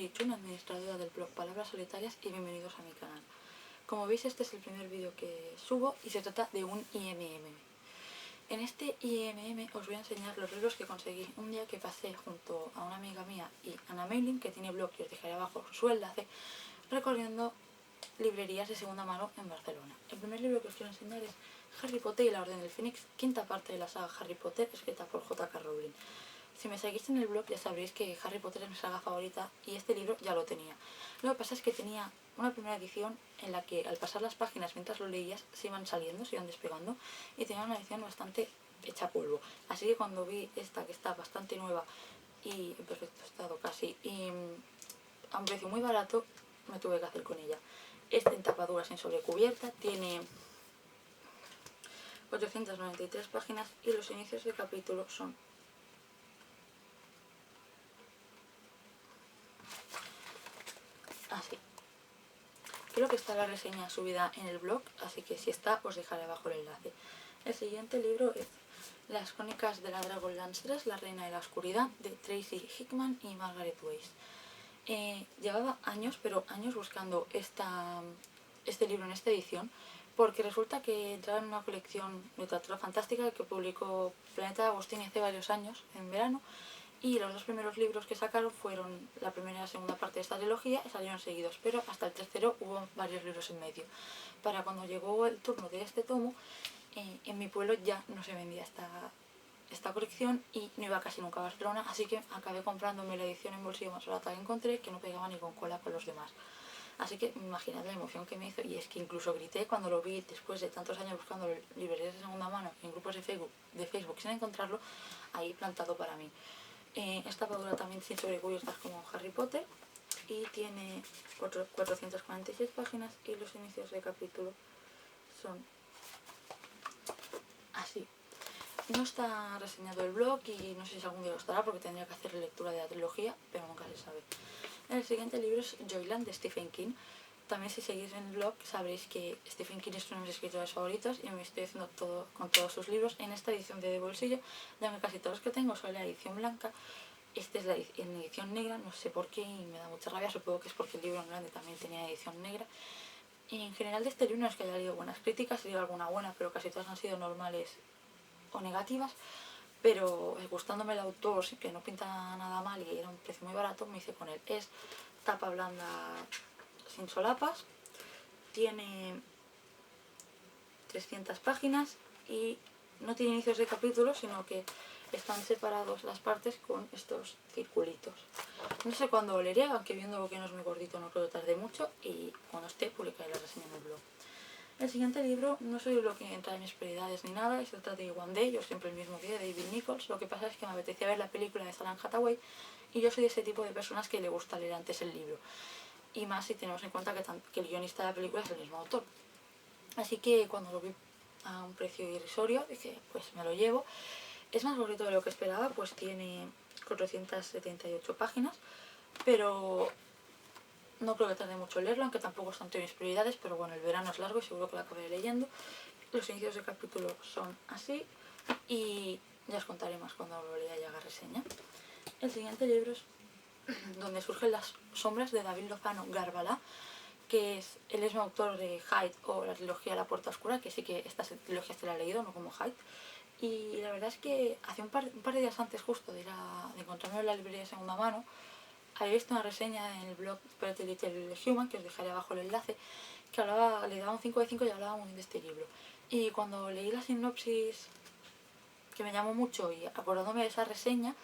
Mary Chun, administradora del blog Palabras Solitarias, y bienvenidos a mi canal. Como veis, este es el primer vídeo que subo y se trata de un IMM. En este IMM os voy a enseñar los libros que conseguí un día que pasé junto a una amiga mía y Ana Mailing, que tiene blog, y os dejaré abajo su enlace, recorriendo librerías de segunda mano en Barcelona. El primer libro que os quiero enseñar es Harry Potter y la Orden del Fénix, quinta parte de la saga Harry Potter, escrita por J.K. Rowling. Si me seguís en el blog ya sabréis que Harry Potter es mi saga favorita y este libro ya lo tenía. Lo que pasa es que tenía una primera edición en la que al pasar las páginas mientras lo leías se iban saliendo, se iban despegando, y tenía una edición bastante hecha polvo. Así que cuando vi esta, que está bastante nueva y en perfecto estado casi, y a un precio muy barato, me tuve que hacer con ella. Este en tapadura sin sobrecubierta, tiene 893 páginas y los inicios del capítulo son así. Creo que está la reseña subida en el blog, así que si está os dejaré abajo el enlace. El siguiente libro es Las crónicas de la Dragonlance 3, la reina de la oscuridad, de Tracy Hickman y Margaret Weiss. Llevaba años, pero años buscando este libro en esta edición, porque resulta que entraba en una colección de literatura fantástica que publicó Planeta Agostini hace varios años, en verano, y los dos primeros libros que sacaron fueron la primera y la segunda parte de esta trilogía y salieron seguidos, pero hasta el tercero hubo varios libros en medio. Para cuando llegó el turno de este tomo, en mi pueblo ya no se vendía esta colección y no iba casi nunca a Barcelona, así que acabé comprándome la edición en bolsillo más barata que encontré, que no pegaba ni con cola con los demás. Así que imaginad la emoción que me hizo, y es que incluso grité cuando lo vi después de tantos años buscando librerías de segunda mano en grupos de Facebook sin encontrarlo, ahí plantado para mí. Esta tapadura también sin sobrecubiertas como Harry Potter y tiene 446 páginas y los inicios de capítulo son así. No está reseñado el blog y no sé si algún día lo estará porque tendría que hacer lectura de la trilogía, pero nunca se sabe. El siguiente libro es Joyland, de Stephen King. También si seguís en el blog sabréis que Stephen King es uno de mis escritores favoritos y me estoy haciendo todo con todos sus libros en esta edición de bolsillo, ya que casi todos los que tengo son la edición blanca. Esta es la edición negra, no sé por qué y me da mucha rabia, supongo que es porque el libro en grande también tenía edición negra. Y en general de este libro no es que haya leído buenas críticas, he leído alguna buena, pero casi todas han sido normales o negativas, pero gustándome el autor, que no pinta nada mal y era un precio muy barato, me hice con él. Es tapa blanda sin solapas, tiene 300 páginas y no tiene inicios de capítulos, sino que están separados las partes con estos circulitos. No sé cuándo lo leeré, aunque viendo que no es muy gordito no creo que tarde mucho, y cuando esté publicaré la reseña en el blog. El siguiente libro no soy lo que entra en mis prioridades ni nada, se trata de One Day, yo siempre el mismo día, de David Nichols. Lo que pasa es que me apetecía ver la película de Anne Hathaway y yo soy de ese tipo de personas que le gusta leer antes el libro. Y más si tenemos en cuenta que el guionista de la película es el mismo autor. Así que cuando lo vi a un precio irrisorio dije, pues me lo llevo. Es más gordito de lo que esperaba, pues tiene 478 páginas, pero no creo que tarde mucho en leerlo, aunque tampoco están entre mis prioridades, pero bueno, el verano es largo y seguro que lo acabaré leyendo. Los inicios de capítulo son así y ya os contaré más cuando lo lea y haga reseña. El siguiente libro es Donde surgen las sombras, de David Lozano Garbalá, que él es un autor de Hyde o la trilogía La Puerta Oscura, que sí que esta trilogía se la he leído, no como Hyde. Y la verdad es que hace un par de días antes justo de encontrarme en la librería de segunda mano, había visto una reseña en el blog Pretty Little Human, que os dejaré abajo el enlace, que le daba un 5 de 5 y hablaba muy bien de este libro. Y cuando leí la sinopsis, que me llamó mucho, y acordándome de esa reseña,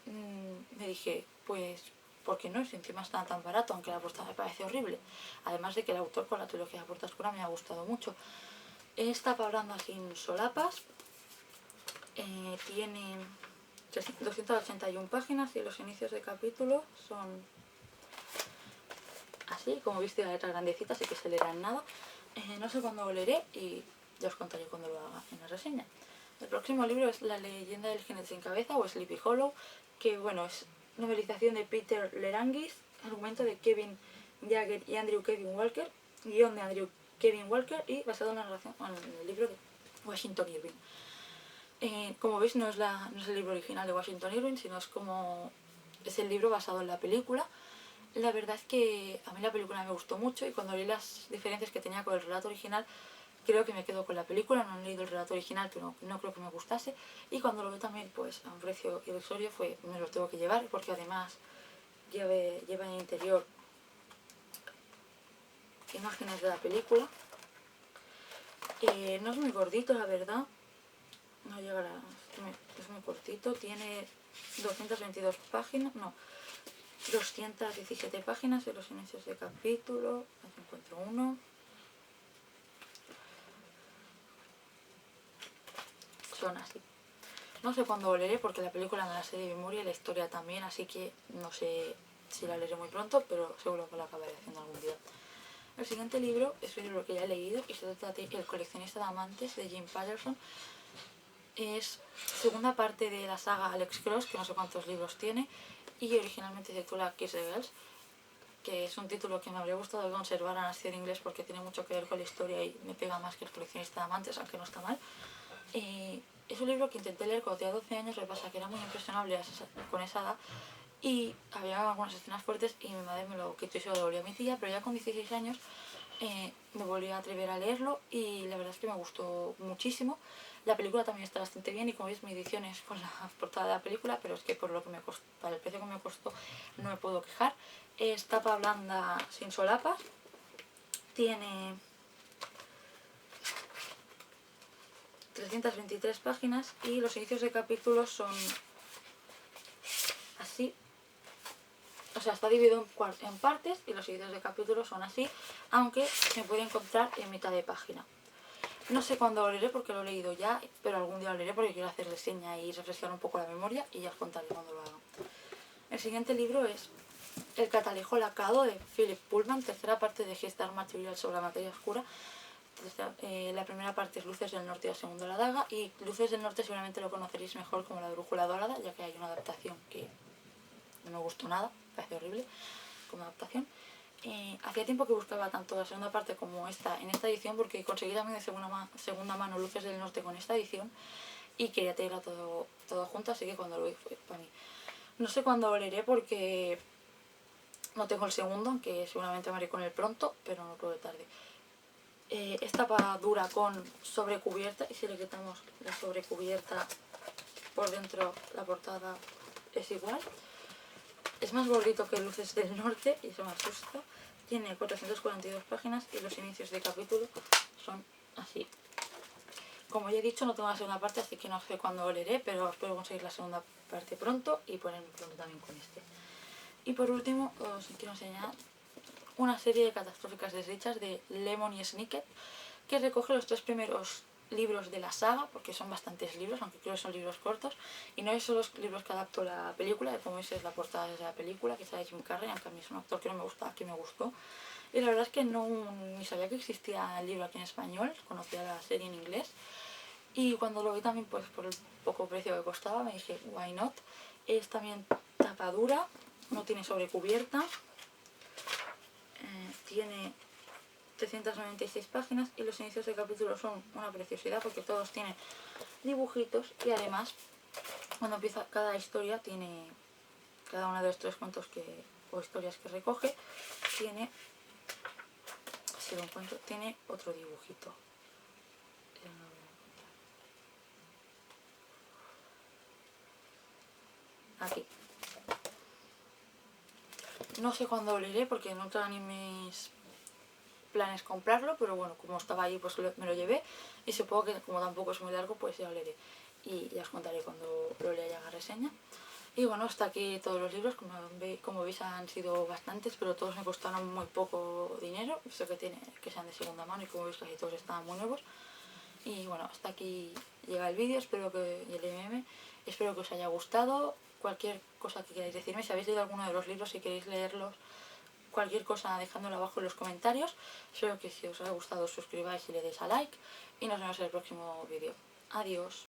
me dije, pues, ¿por qué no? Si encima está tan barato, aunque la portada me parece horrible. Además de que el autor con la trilogía de La Puerta Oscura me ha gustado mucho. Esta blanda sin solapas, tiene 281 páginas y los inicios de capítulo son así, como viste la letra grandecita, así que se leerá en nada. No sé cuándo lo leeré y ya os contaré cuando lo haga en la reseña. El próximo libro es La leyenda del jinete sin cabeza, o Sleepy Hollow, que bueno, es novelización de Peter Lerangis, argumento de Kevin Jagger y Andrew Kevin Walker, guión de Andrew Kevin Walker y basado en el libro de Washington Irving. Como veis, no es el libro original de Washington Irving, sino es el libro basado en la película. La verdad es que a mí la película me gustó mucho y cuando leí las diferencias que tenía con el relato original, creo que me quedo con la película. No he leído el relato original, pero no creo que me gustase. Y cuando lo veo también, pues a un precio irrisorio, me lo tengo que llevar, porque además lleva en el interior imágenes de la película. No es muy gordito, la verdad. No llegará, es muy cortito. Tiene 222 páginas, no, 217 páginas en los inicios de capítulo. Aquí encuentro uno. Son así. No sé cuándo lo leeré porque la película me la sé de memoria y la historia también, así que no sé si la leeré muy pronto, pero seguro que la acabaré haciendo algún día. El siguiente libro es un libro que ya he leído y se trata de El coleccionista de amantes de Jim Patterson. Es segunda parte de la saga Alex Cross, que no sé cuántos libros tiene, y originalmente se titula Kiss the Girls, que es un título que me habría gustado conservar a nacer en inglés porque tiene mucho que ver con la historia y me pega más que El coleccionista de amantes, aunque no está mal. Es un libro que intenté leer cuando tenía 12 años, lo que pasa que era muy impresionable con esa edad y había algunas escenas fuertes y mi madre me lo quitó y se lo devolvió a mi tía, pero ya con 16 años me volví a atrever a leerlo y la verdad es que me gustó muchísimo. La película también está bastante bien y como veis mi edición es con la portada de la película, pero es que por lo que me costó, para el precio que me costó no me puedo quejar. Es tapa blanda sin solapas, tiene 323 páginas y los inicios de capítulos son así. O sea, está dividido en partes y los inicios de capítulos son así, aunque se puede encontrar en mitad de página. No sé cuándo lo leeré porque lo he leído ya, pero algún día lo leeré porque quiero hacer reseña y refrescar un poco la memoria y ya os contaré cuando lo haga. El siguiente libro es El catalejo lacado de Philip Pullman, tercera parte de His Dark Material sobre la materia oscura. La primera parte es Luces del Norte y la segunda La Daga, y Luces del Norte seguramente lo conoceréis mejor como La Brújula Dorada, ya que hay una adaptación que no me gustó nada, me parece horrible como adaptación. Hacía tiempo que buscaba tanto la segunda parte como esta en esta edición porque conseguí también de segunda mano Luces del Norte con esta edición y quería tenerla todo junto, así que cuando lo vi fue para mí. No sé cuándo lo leeré porque no tengo el segundo, aunque seguramente me haré con él pronto, pero no creo que tarde. Es tapa dura con sobrecubierta y si le quitamos la sobrecubierta por dentro la portada es igual. Es más gordito que Luces del Norte y eso me asusta. Tiene 442 páginas y los inicios de capítulo son así. Como ya he dicho, no tengo la segunda parte, así que no sé cuándo lo leeré, pero espero conseguir la segunda parte pronto y ponerme pronto también con este. Y por último, os quiero enseñar una serie de catastróficas desdichas de Lemon y Snicket, que recoge los 3 primeros libros de la saga, porque son bastantes libros, aunque creo que son libros cortos, y no son los libros que adaptó la película, como veis es la portada de la película, que sale Jim Carrey, aunque a mí es un actor que no me gusta, aquí me gustó. Y la verdad es que ni sabía que existía el libro aquí en español, conocía la serie en inglés, y cuando lo vi también pues por el poco precio que costaba, me dije, why not. Es también tapa dura, no tiene sobrecubierta, tiene 396 páginas y los inicios de capítulo son una preciosidad porque todos tienen dibujitos y además cuando empieza cada historia tiene, cada uno de los 3 cuentos o historias que recoge tiene, si lo encuentro, tiene otro dibujito. Aquí. No sé cuándo lo leeré porque no tengo ni mis planes comprarlo, pero bueno, como estaba ahí pues me lo llevé y supongo que como tampoco es muy largo pues ya lo leeré y ya os contaré cuando lo lea y haga reseña. Y bueno, hasta aquí todos los libros, como veis han sido bastantes, pero todos me costaron muy poco dinero, eso que sean de segunda mano y como veis casi todos estaban muy nuevos. Y bueno, hasta aquí llega el vídeo, y el MM, espero que os haya gustado. Cualquier cosa que queráis decirme, si habéis leído alguno de los libros, si queréis leerlos, cualquier cosa dejándolo abajo en los comentarios. Espero que si os haya gustado os suscribáis y le deis a like y nos vemos en el próximo vídeo. Adiós.